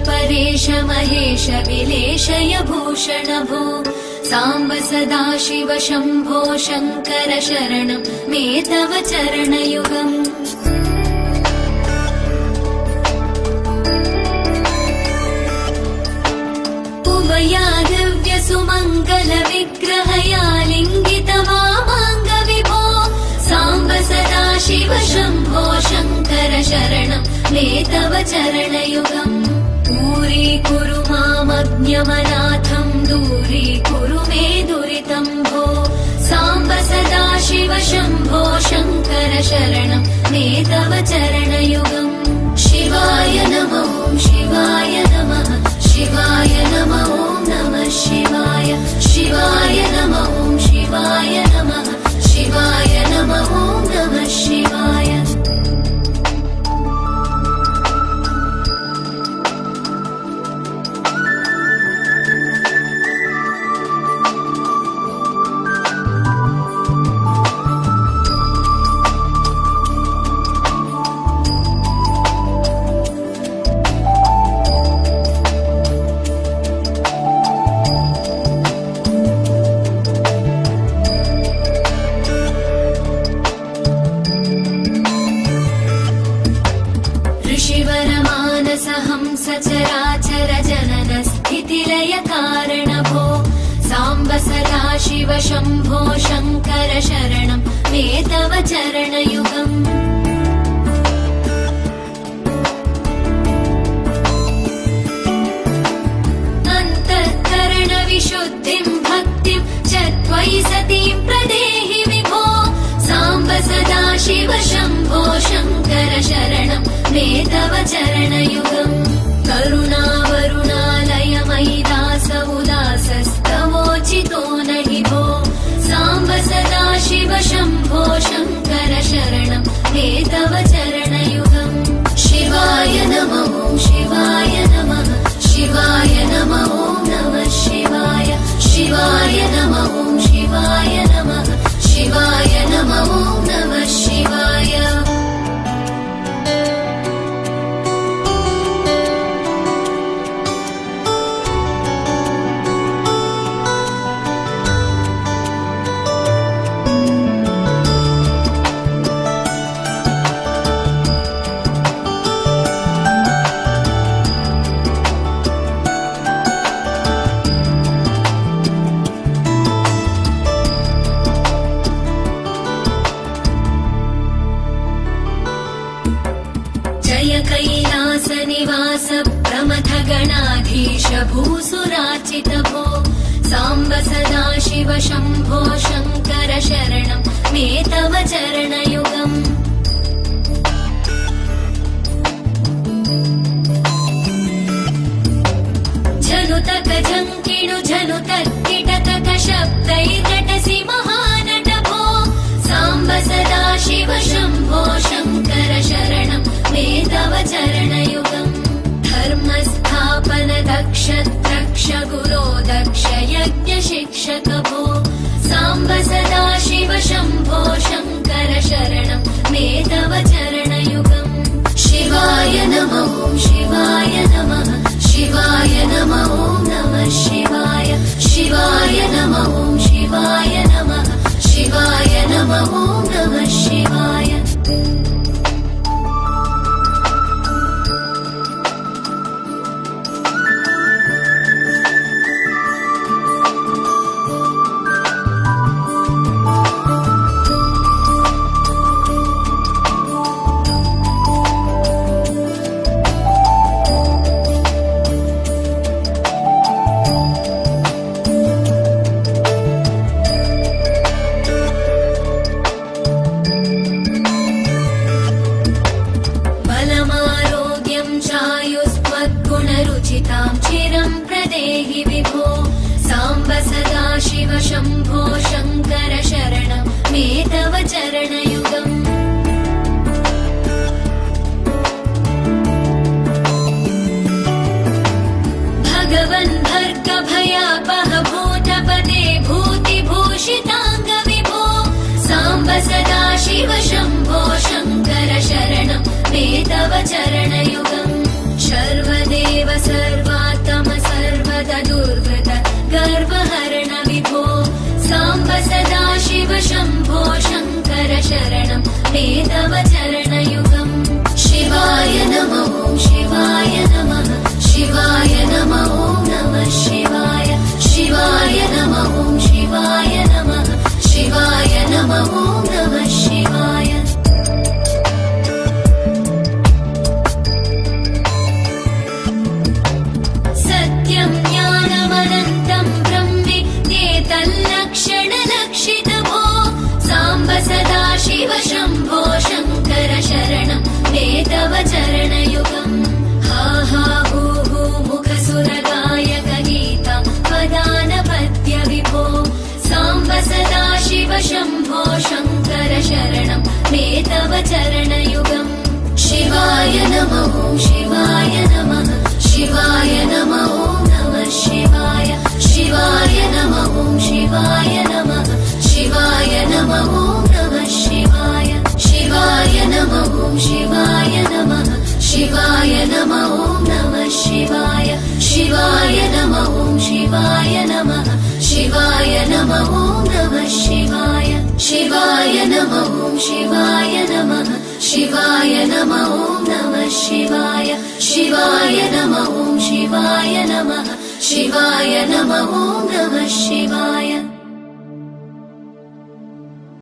परेश महेश विलेशय भूषण भो साम्ब सदाशिव शम्भो शङ्कर शरणं मे तव चरणयुगम्। उमया दिव्य सुमङ्गल विग्रहया लिङ्गित वामाङ्ग विभो साम्ब सदाशिव शम्भो शङ्कर शरणं मे तव चरणयुगम्। दूरीकुरु मामज्ञमनाथं दूरीकुरु मे दुरितं भो साम्ब सदाशिव शम्भो शङ्कर शरणं मे तव चरणयुगम्। शिवाय नमः शिवाय नमः शिवाय नमः नमः शिवाय शिवाय नमः शिवाय नमः शिवाय नमः नमः शिवाय। सचराचर जनन स्थितिलय कारण भो साम्ब सदाशिव शम्भो शङ्कर शरणं मे तव चरणयुगम्। अन्तःकरण विशुद्धिं भक्तिं च त्वयि सतीं प्रदेहि विभो साम्ब सदाशिव शम्भो शङ्कर शरणं मे तव चरणयुगम्। करुणावरुणालय मयि दास उदासस्तवोचितो नहि भो साम्ब सदाशिव शम्भो शङ्कर शरणं मे तव चरणयुगम्। शिवाय नमः शिवाय नमः शिवाय नमः नमः शिवाय शिवाय नमः शिवाय नमः शिवाय नमः नमः शिवाय। कैलास निवास प्रमथ गणाधीश भूसुरार्चित भो साम्ब सदाशिव शम्भो शङ्कर शरणं मे तव चरणयुगम्। झनुतक झङ्किणु झनुतक किटतक शब्दैर्नटसि महानट भो साम्ब सदाशिव शम्भो शङ्कर शरणं मे तव चरणयुगम्। धर्मस्थापन दक्ष द्रक्ष गुरो दक्ष यज्ञ शिक्षक भो साम्ब सदाशिव शम्भो शङ्कर शरणं मे तव चरणयुगम्। शिवाय नमः शिवाय नमः शिवाय नमः नमः शिवाय शिवाय नमः शिवाय नमः शिवाय नमः नमः शिवाय। शम्भो शङ्कर शरणं मे तव चरणयुगम् भगवन् भर्गभयापह भूतपते भूतिभूषिताङ्ग विभो साम्ब सदा शिव शम्भो शङ्कर शरणं मे तव चरणयुगम् सर्वदेव सर्वात्म सर्वदा दुर्वृत गर्वहरण विभो साम्ब सदा शिव शम्भो शङ्कर शरणं मे तव चरणयुगम् शिवाय नमः शिवाय नमः शिवाय नमः नमः शिवाय शिवाय नमः शिवाय नमः शिवाय नमः नमः शिवाय सत्यं ज्ञानमनन्तं ब्रह्मेत्येतल्लक्षणलक्षितभो साम्ब सदा शिव शम्भो शङ्कर शरणं मे तव चरणयुगम् हा हा हू हू मुखसुरगायक गीता वदानपद्य विभो साम्ब सदा शिव शम्भो शङ्कर शरणं मे तव चरणयुगम् शिवाय नमः शिवाय नमः शिवाय नमः नमः शिवाय शिवाय नमः शिवाय नमः शिवाय नमः नमः शिवाय शिवाय नमः शिवाय नमः शिवाय नमः नमः शिवाय शिवाय नमः शिवाय नमः शिवाय नमः नमः शिवाय शिवाय नमः शिवाय नमः शिवाय नमः नमः शिवाय शिवाय नमः शिवाय नमः शिवाय नमः नमः शिवाय